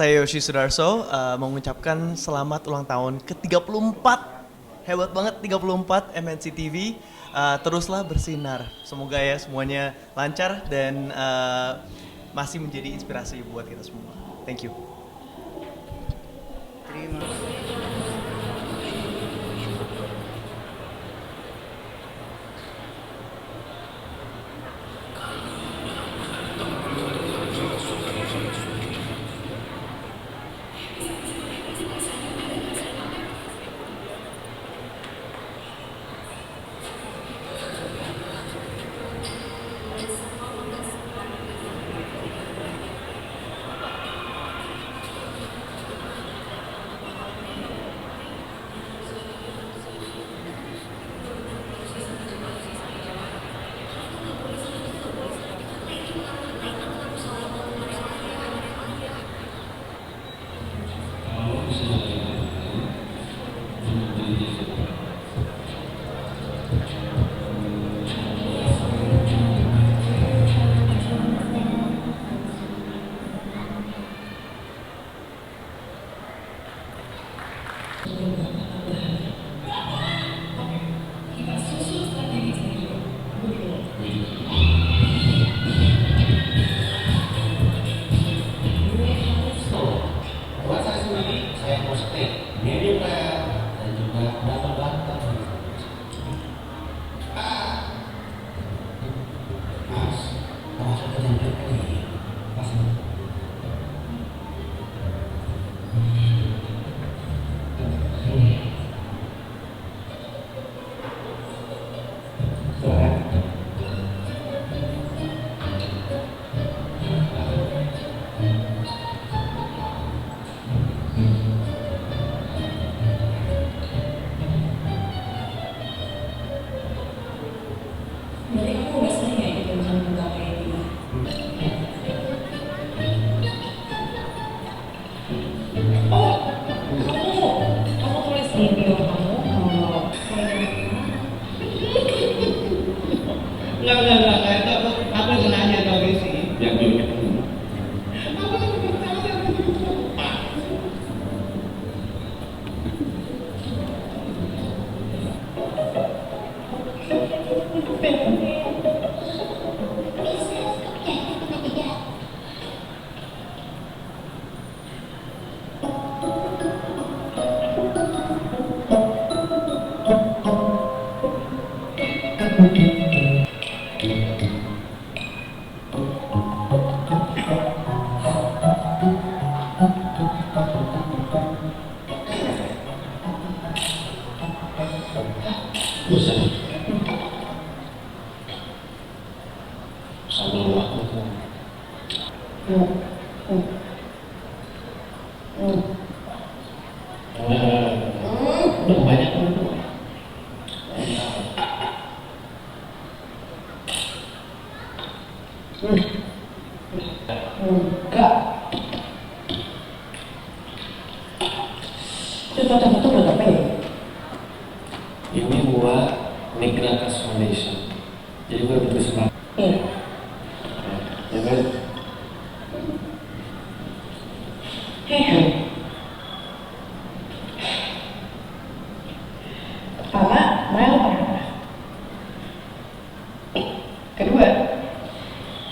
saya Yoshi Sudarso mengucapkan selamat ulang tahun ke-34. Hebat banget 34 MNC TV. Teruslah bersinar. Semoga ya semuanya lancar dan masih menjadi inspirasi buat kita semua. Thank you. Terima kasih.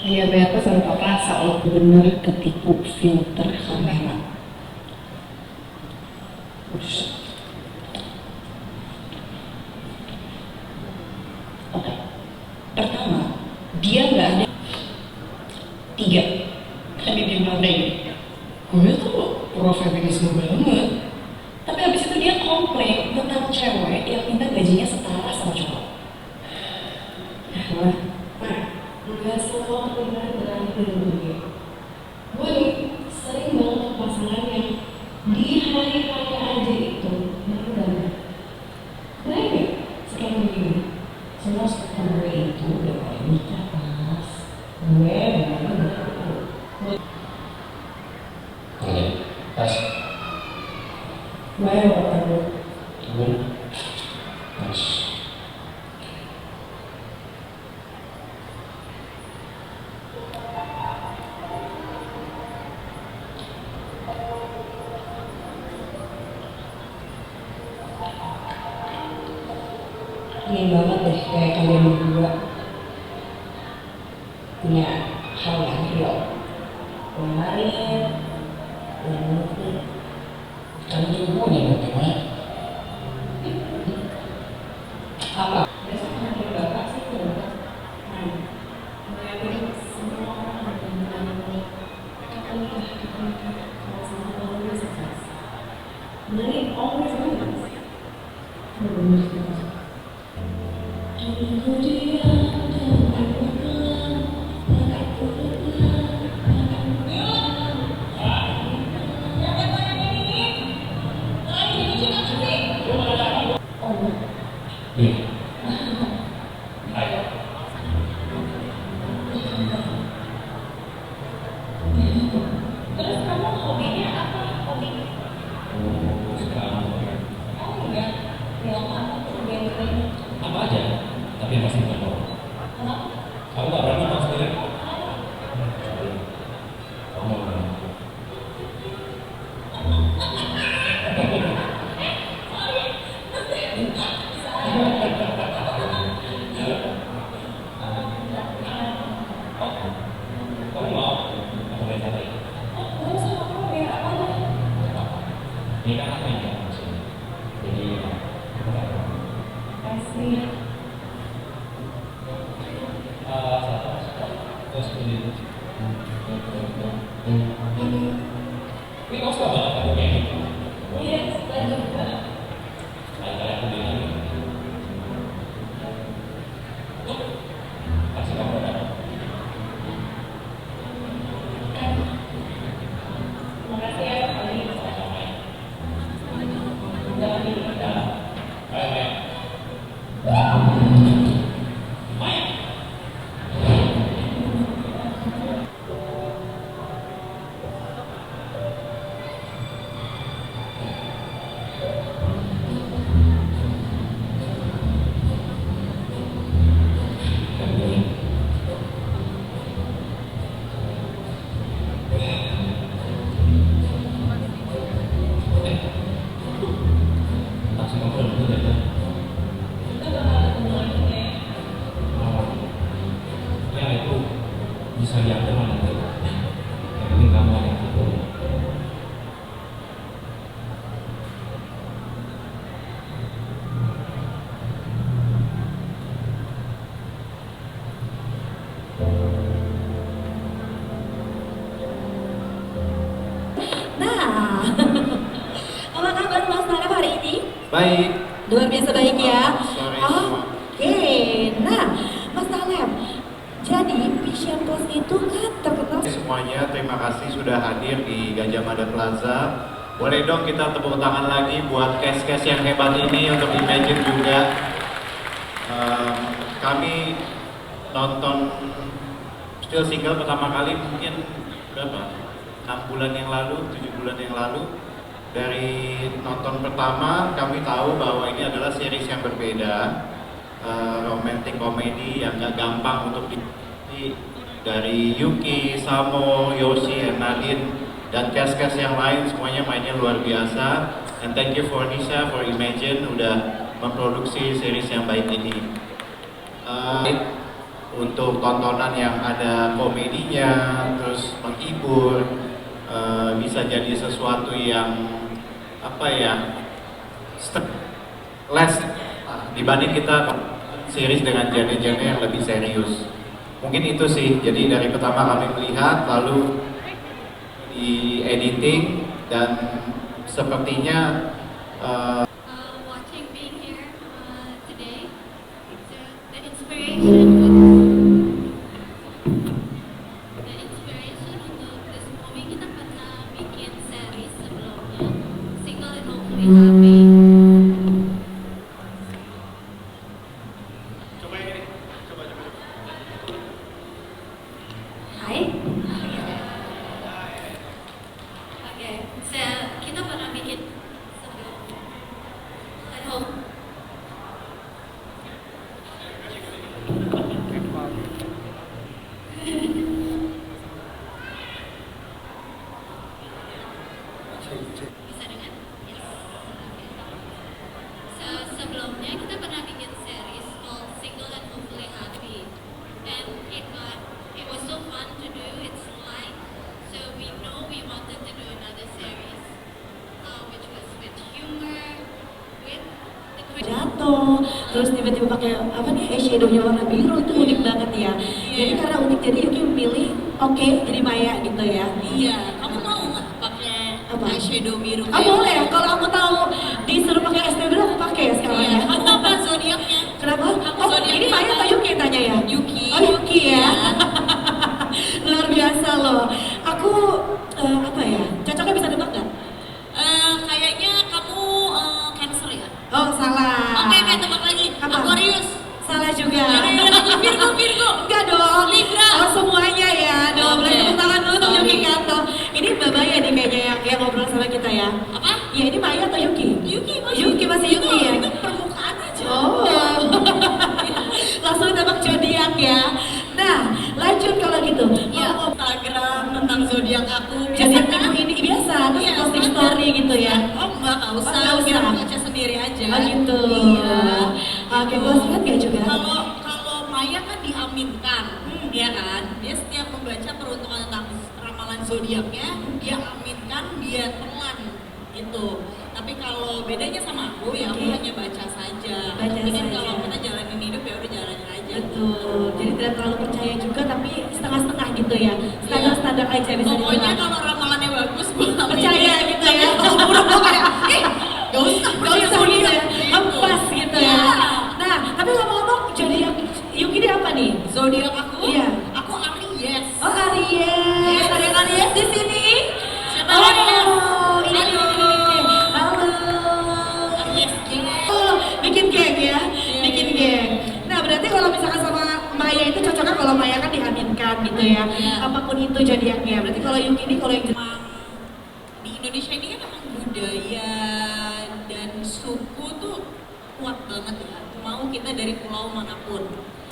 Diabetes tanpa rasa lo bener ketipu filter kamera. Oke. Pertama, dia nggak ada. 3. Tadi dia bilang deh, gue tuh pro feminisme banget. Tapi habis itu dia komplain tentang cewek yang minta gajinya setara sama cowok. Gak semua benar berarti begini. Gue nih sering banget pasangan yang di hari raya aja itu benar. Baik ya, sekarang begini. Semua sekarang gue itu udah pada nikah pas. Gue benar-benar oke, pas. gue yang pertama. Pas. pengen banget deh kayak kalian berdua punya hal yang real. Kemarin, mungkin Kamu juga punya bagaimana? apa? Besok nanti bapak sih bapak. Mengajari semua orang dengan kita nikah kalau sama orang sukses. Money always wins. Aku diam dan aku pelan, aku Iya. Ayo. Terus kamu hobinya apa? Hobi? Sekarang Oh enggak, film apa tuh genre? apa aja, tapi yang pasti bukan horor. Kenapa? Kamu nggak berani mau sendiri? Kamu berani? Kamu mau? Aku main sate. Terus kamu biar apa? Ini kan aku yang jalan sini. Jadi aku nggak berani. Kasih. Terus ini kamu suka banget aku kayak gitu. Iya, suka juga. Kali-kali aku bilang kasih kamu datang. Makasih ya kali ini. Sama-sama ya. Jangan di. Ya. Ayo, ayo. Langsung ngobrol dulu deh, kan? Kita bakal ketemu lagi ya. Ya itu bisa diatur lah nanti. Yang penting kamu ada yang atur. Nah, apa kabar Mas Naref hari ini? Baik. Luar biasa baik ya. Sore semua. Oke, nah Mas Naref, jadi Vision Post itu kan terkenal. Semuanya terima kasih sudah hadir di Gajah Mada Plaza. Boleh dong kita tepuk tangan lagi buat cast-cast yang hebat ini untuk Imagine juga. Kami nonton Still Single pertama kali mungkin berapa? 6 bulan yang lalu, 7 bulan yang lalu. Dari nonton pertama kami tahu bahwa ini adalah series yang berbeda, romantic comedy yang gak gampang untuk dari Yuki, Samo, Yoshi, and Nadine dan cast-cast yang lain semuanya mainnya luar biasa. And thank you for Nisha, for Imagine udah memproduksi series yang baik ini. Untuk tontonan yang ada komedinya, terus menghibur, bisa jadi sesuatu yang apa ya, less dibanding kita series dengan genre-genre yang lebih serius. Mungkin itu sih, jadi dari pertama kami melihat, lalu di editing, dan sepertinya Watching being here today, the inspiration untuk this movie kita pernah bikin series sebelumnya, Single and Hopefully Happy. Hai. Oke, kita pernah bikin sebelum terus tiba-tiba pakai apa nih eyeshadow-nya warna biru, itu unik banget ya. Jadi karena unik jadi Yuki memilih oke jadi Maya gitu ya. Iya, kamu mau nggak pakai Apa? eyeshadow biru? Ah boleh, kalau aku tahu disuruh pakai eyeshadow biru aku pakai ya sekarang Iya, ya. kamu apa zodiaknya? Kenapa? Aku Oh zodiaknya ini Maya apa? atau Yuki yang tanya ya? Yuki. Oh Yuki ya. Luar biasa loh. Aku apa ya? Cocoknya bisa nebak nggak? Kayaknya kamu Cancer ya? Oh salah. Oke, tebak lagi. Apa? Aquarius. Salah juga. Virgo. Enggak dong. Libra. Oh semuanya ya. Dong. Boleh Oke. tepuk tangan dulu untuk Sorry. Yuki Kanto. Ini Mbak Maya nih kayaknya yang ngobrol sama kita ya. Apa? Ya ini Maya atau Yuki? Yuki Masih Yuki ya. Itu permukaan aja. Oh. Langsung tebak zodiak ya. Nah, lanjut kalau gitu. Ya, Instagram tentang zodiak aku. Zodiak Biasanya kamu ini biasa, terus Iya, posting ada. story gitu ya. Oh enggak usah, Oh, nggak biar usah. baca sendiri aja. Oh gitu. Iya. Oke, bos lihat gak juga? Kalau Maya kan diaminkan, ya kan? Dia setiap membaca peruntukan tentang ramalan zodiaknya, dia aminkan, dia telan gitu. Tapi kalau bedanya sama aku ya aku Oke. hanya baca saja. Baca Tapi kan saja. kalau kita jalanin hidup ya udah jalanin aja. Betul. Jadi tidak terlalu percaya juga, tapi setengah-setengah gitu ya. Standar-standar aja bisa Pokoknya dibilang. kalau ramalannya bagus, gue Percaya gitu ya. Kalau buruk gue kayak, gak usah, Gak usah gitu ya. Lepas gitu ya. Iya. Nah, tapi ngomong-ngomong zodiak Yuki ini apa nih? Zodiak aku, Iya. aku Aries. Oh Aries. Ada yang Aries di sini? Siapa Aries? Ini Halo. Halo. Aries gini. Oh, bikin geng ya, bikin geng. Nah berarti kalau misalkan sama Maya itu cocoknya kalau Maya kan diaminkan gitu ya, Iya. apapun itu zodiaknya. Berarti kalau Yuki ini kalau yang Emang di Indonesia ini kan emang budaya dan suku tuh kuat banget ya. Mau kita dari pulau manapun.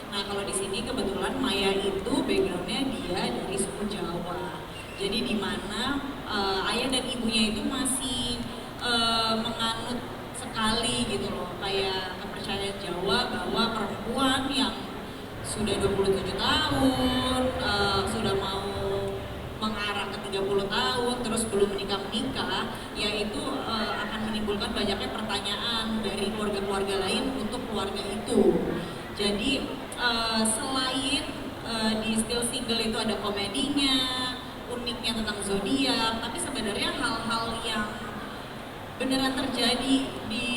Nah kalau di sini kebetulan Maya itu backgroundnya dia dari suku Jawa. Jadi di mana ayah dan ibunya itu masih menganut sekali gitu loh, kayak kepercayaan Jawa bahwa perempuan yang sudah 27 tahun, sudah mau mengarah ke 30 tahun, terus belum menikah, yaitu akan menimbulkan banyaknya pertanyaan dari keluarga-keluarga lain untuk keluarga itu. Jadi selain di Still Single itu ada komedinya, uniknya tentang zodiak, tapi sebenarnya hal-hal yang beneran terjadi di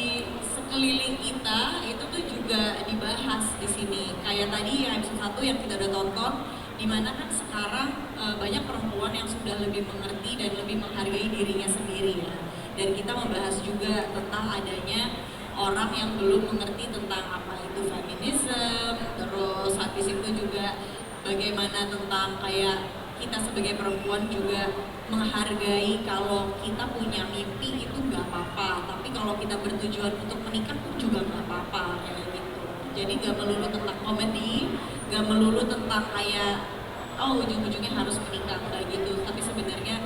sekeliling kita itu tuh juga dibahas di sini. Kayak tadi ya episode 1 yang kita udah tonton, dimana kan sekarang banyak perempuan yang sudah lebih mengerti dan lebih menghargai dirinya sendiri ya. Dan kita membahas juga tentang adanya orang yang belum mengerti tentang apa itu feminisme, terus habis itu juga bagaimana tentang kayak kita sebagai perempuan juga menghargai kalau kita punya mimpi itu nggak apa-apa, tapi kalau kita bertujuan untuk menikah pun juga nggak apa-apa kayak gitu. Jadi nggak melulu tentang komedi, nggak melulu tentang kayak oh ujung-ujungnya harus menikah kayak gitu, tapi sebenarnya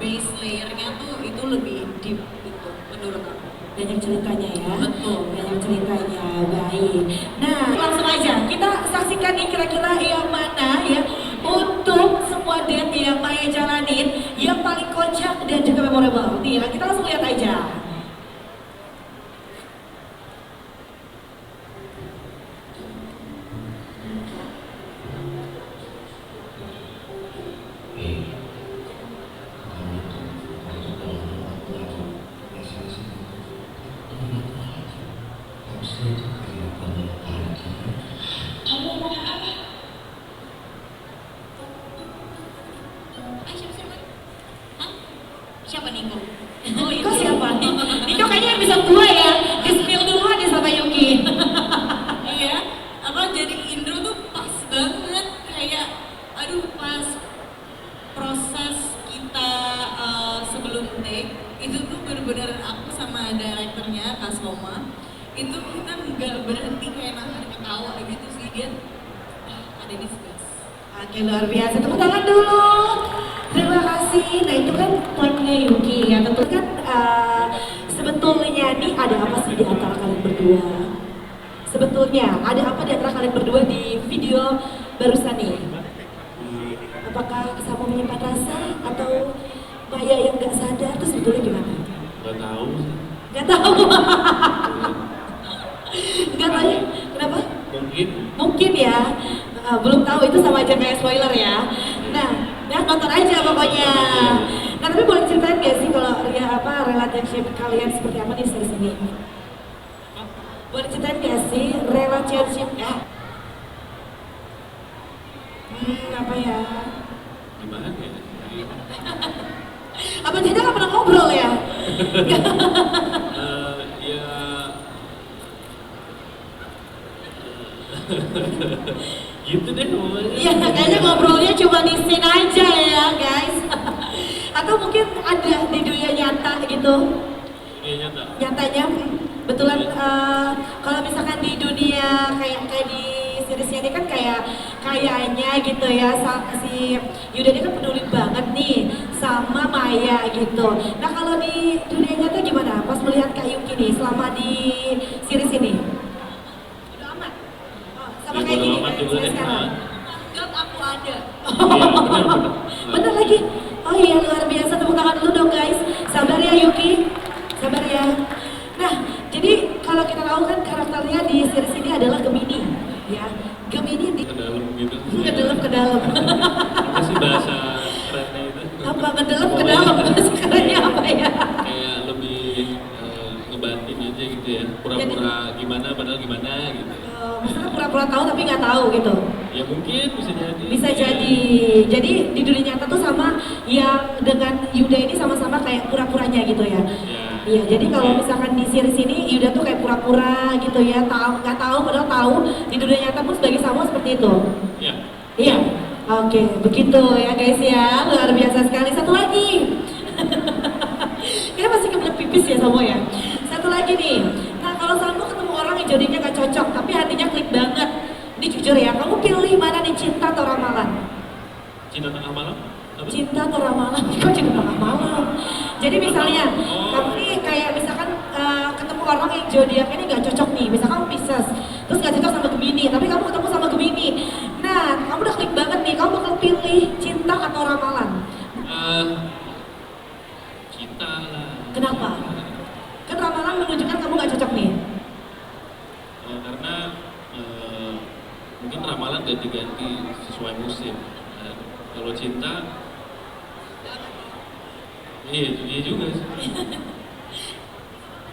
base layernya tuh itu lebih deep gitu menurut aku. banyak ceritanya ya. Betul. Banyak ceritanya, baik. Nah, langsung aja kita saksikan nih kira-kira yang mana ya untuk semua date yang Maya jalanin yang paling kocak dan juga memorable. Nih, kita langsung lihat aja. Kamu mau apa? Siapa? Hah? Siapa Niko? Oh Kok siapa nih? Niko kayaknya episode 2 ya. Di-spill dulu nih sama Yuki. Iya, apa jadi Indro tuh pas banget kayak aduh pas proses kita sebelum take itu tuh bener-bener aku sama direkturnya Kak Soma itu kita nggak berhenti kayak nahan ketawa gitu sih dia ada di sebelah. Oke, luar biasa. Tepuk tangan dulu. Terima kasih. Nah, itu kan poinnya Yuki ya. Tentu kan sebetulnya nih ada apa sih di antara kalian berdua? Sebetulnya ada apa di antara kalian berdua di video barusan nih? Apakah sama menyimpan rasa atau Maya yang nggak sadar tuh sebetulnya gimana? Gak tahu sih. Nggak tahu. Nggak tahu mungkin ya. Belum tahu, itu sama aja kayak spoiler ya. Nah, ya nonton aja pokoknya. Nah, tapi boleh ceritain gak sih kalau ya relationship kalian seperti apa nih series ini? Boleh ceritain gak sih relationship ya? Apa ya? Gimana ya? Apa tidak nggak pernah ngobrol ya? Ya gitu deh pokoknya. Iya, kayaknya ngobrolnya cuma di scene aja ya guys. Atau mungkin ada di dunia nyata gitu. Dunia nyata. Nyatanya betulan kalau misalkan di dunia kayak di seriesnya ini kan kayaknya gitu ya, si Yuda ini kan peduli banget nih sama Maya gitu. Nah kalau di dunia nyata gimana pas melihat Kak Yuki nih selama di series ini? Udah amat? Oh, sama kayak gini amat kayak juga saya deh. sekarang? Anggap aku ada. Iya, benar. Bener lagi? Oh iya, luar biasa, tepuk tangan dulu dong guys. Sabar ya Yuki, sabar ya. Nah, jadi kalau kita tahu kan karakternya di series ini adalah Gemini, ya. Gemini di Ke dalam gitu. ke dalam. Apa sih bahasa kerennya itu? Apa ke dalam sekarangnya apa ya? Kayak lebih ngebatin aja gitu ya. Pura-pura gimana padahal gimana gitu. Maksudnya pura-pura tahu tapi nggak tahu gitu. Ya mungkin bisa jadi. Bisa jadi. Jadi di dunia nyata tuh sama yang dengan Yuda ini sama-sama kayak pura-puranya gitu ya. Ya. Iya, jadi kalau misalkan di series ini Yuda tuh kayak pura-pura gitu ya, nggak tahu padahal tahu. Di dunia nyata pun sebagai sama seperti itu. Ya. Iya. Oke, begitu ya guys ya, luar biasa sekali. Satu lagi. Kayaknya masih kebelet pipis ya Samo ya. Satu lagi nih. Nah kalau Samo ketemu orang yang jodohnya gak cocok, tapi hatinya klik banget. Ini jujur ya, kamu pilih mana nih, cinta atau ramalan? Cinta tengah malam? Apa? Cinta atau ramalan? Kok cinta tengah malam? Jadi misalnya, kamu nih kayak misalkan ketemu orang yang zodiaknya ini gak cocok nih, misalkan kamu Pisces, terus gak cocok sama Gemini, tapi kamu ketemu sama Gemini. Nah, kamu udah klik banget nih, kamu bakal pilih cinta atau ramalan? Cinta lah. Kenapa? Kan ramalan menunjukkan kamu gak cocok nih. Karena mungkin ramalan ganti-ganti sesuai musim. Kalau cinta, iya juga sih.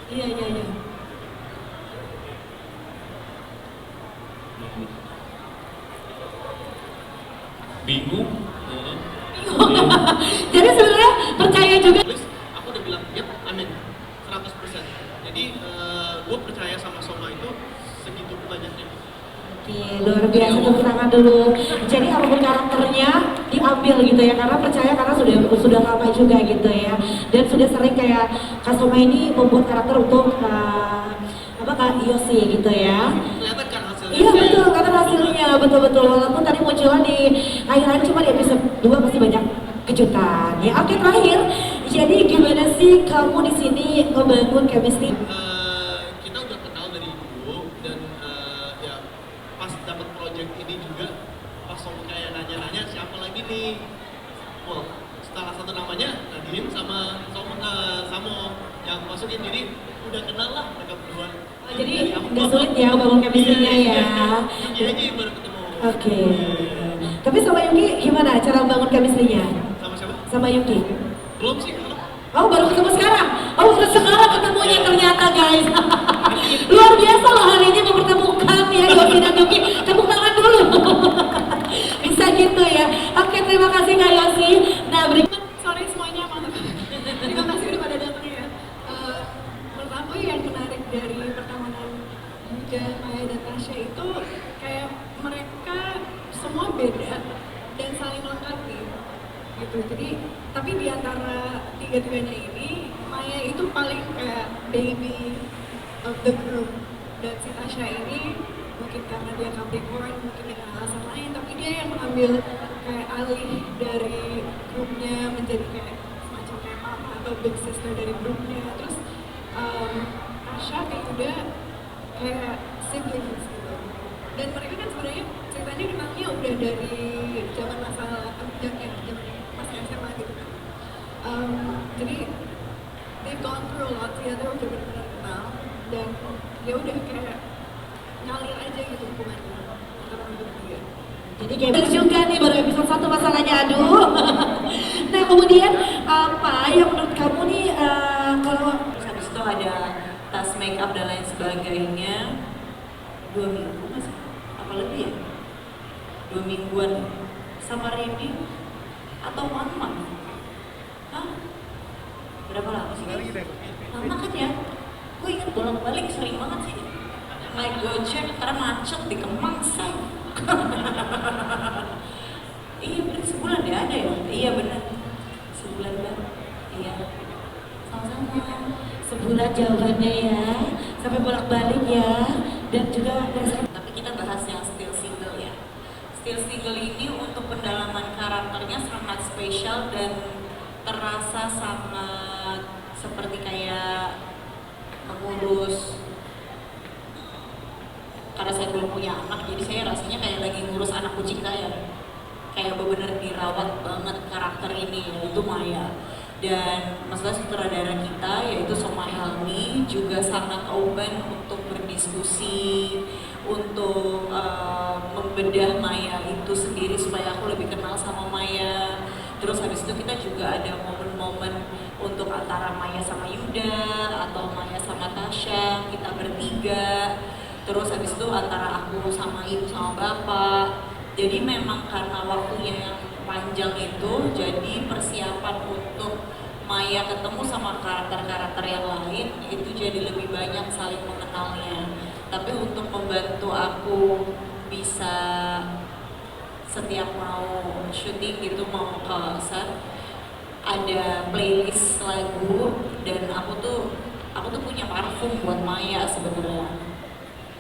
Iya. Bingung. Jadi sebenarnya percaya juga. Aku udah bilang, yep, amin, 100%. Jadi gue percaya sama Soma itu segitu banyaknya. Oke, luar biasa, tepuk tangan dulu. Jadi apapun karakternya diambil gitu ya, karena percaya karena sudah lama juga gitu ya, dan sudah sering kayak Kak Soma ini membuat karakter untuk Kak Yosi gitu ya. Kelihatan kan hasilnya? Iya betul, karena hasilnya betul-betul. Walaupun tadi munculnya di akhir-akhir cuma di episode 2 pasti banyak kejutan. Ya oke, terakhir. Jadi gimana sih kamu di sini membangun chemistry? Kita udah kenal dari dulu dan ya pas dapat project ini juga pas Soma kayak nanya-nanya siapa lagi nih. Wah, salah satu namanya Nadim sama Samo yang masukin, jadi udah kenal lah mereka berdua. Jadi nggak sulit ya bangun chemistry-nya ya. Yuki aja yang baru ketemu. Oke. Tapi sama Yuki gimana cara bangun chemistry-nya? Sama siapa? Sama Yuki? Belum sih kalau. Oh baru ketemu sekarang? Oh baru sekarang ketemunya ternyata guys. Luar biasa loh hari ini mempertemukan ya Yosi dan Yuki. Tepuk tangan dulu. Bisa gitu ya. Oke, terima kasih Kak Yosi. Nah berikut. Sorry semuanya, maaf. Terima kasih udah pada datang ya. Menurut aku yang menarik dari pertemanan Yuda, Maya, dan Tasya itu kayak mereka semua beda dan saling melengkapi gitu. Jadi tapi di antara tiga-tiganya ini Maya itu paling kayak baby of the group, dan si Tasya ini mungkin karena dia Capricorn, mungkin dengan alasan lain, tapi dia yang mengambil kayak alih dari grupnya menjadi kayak semacam kayak mama atau big sister dari grupnya. Terus Tasya kayak udah kayak siblings gitu, dan mereka kan sebenarnya ceritanya kenalnya udah dari zaman masa zaman masa SMA gitu kan. Jadi they've gone through a lot together, udah benar-benar kenal, dan ya udah kayak ngalir aja gitu hubungannya antara Jadi kayak juga nih baru episode 1 masalahnya, aduh. Nah kemudian apa yang menurut kamu nih kalau Habis itu ada tas make up dan lain sebagainya 2 minggu mas, apa lebih ya? 2 mingguan sama Randy atau Mama? Hah? Berapa lama sih? Lama kan ya? Gue inget bolak-balik sering banget sih naik Gojek karena macet di Kemang say. Iya bener, sebulan deh ada ya? Iya bener, sebulan banget. Iya, sama-sama. sebulan jawabannya ya, sampai bolak-balik ya, dan juga Tapi kita bahas yang still single ya. Still single ini untuk pendalaman karakternya sangat spesial dan terasa sangat seperti kayak mengurus. Karena saya belum punya anak, jadi saya rasanya kayak lagi ngurus anak kucing saya. Kayak benar-benar dirawat banget karakter ini, yaitu Maya. Dan masalah sutradara kita yaitu Soma Helmi juga sangat open untuk berdiskusi, untuk membedah Maya itu sendiri supaya aku lebih kenal sama Maya. Terus habis itu kita juga ada momen-momen untuk antara Maya sama Yuda atau Maya sama Tasya, kita bertiga. Terus habis itu antara aku sama ibu sama bapak. Jadi memang karena waktunya yang panjang itu, jadi persiapan untuk Maya ketemu sama karakter-karakter yang lain itu jadi lebih banyak saling mengenalnya. Tapi untuk membantu aku bisa setiap mau syuting gitu, mau ke set, ada playlist lagu dan aku tuh punya parfum buat Maya sebenarnya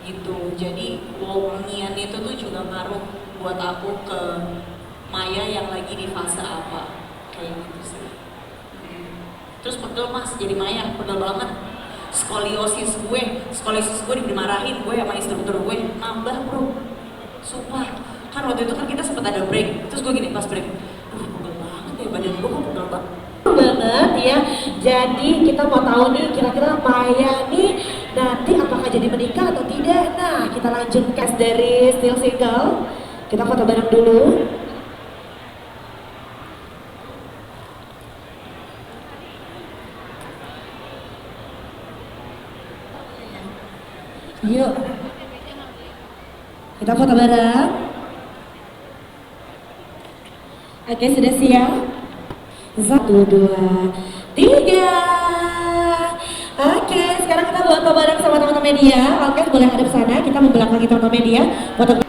gitu. Jadi wangian itu tuh juga ngaruh buat aku ke Maya yang lagi di fase apa, kayak gitu sih. Terus pegel mas, jadi Maya pegel banget. Skoliosis gue dimarahin gue sama instruktur gue, nambah bro, sumpah. Kan waktu itu kan kita sempat ada break, terus gue gini pas break, pegel banget ya badan gue, kok pegel banget ya. Jadi kita mau tahu nih kira-kira Maya nih nanti apakah jadi menikah atau tidak. Nah kita lanjut cast dari Still Single. Kita foto bareng dulu. Yuk, kita foto bareng. Oke, sudah siap? 1, 2, 3. Oke, sekarang kita foto bareng sama teman-teman media. Oke, boleh hadap sana. Kita membelakangi teman-teman media. Foto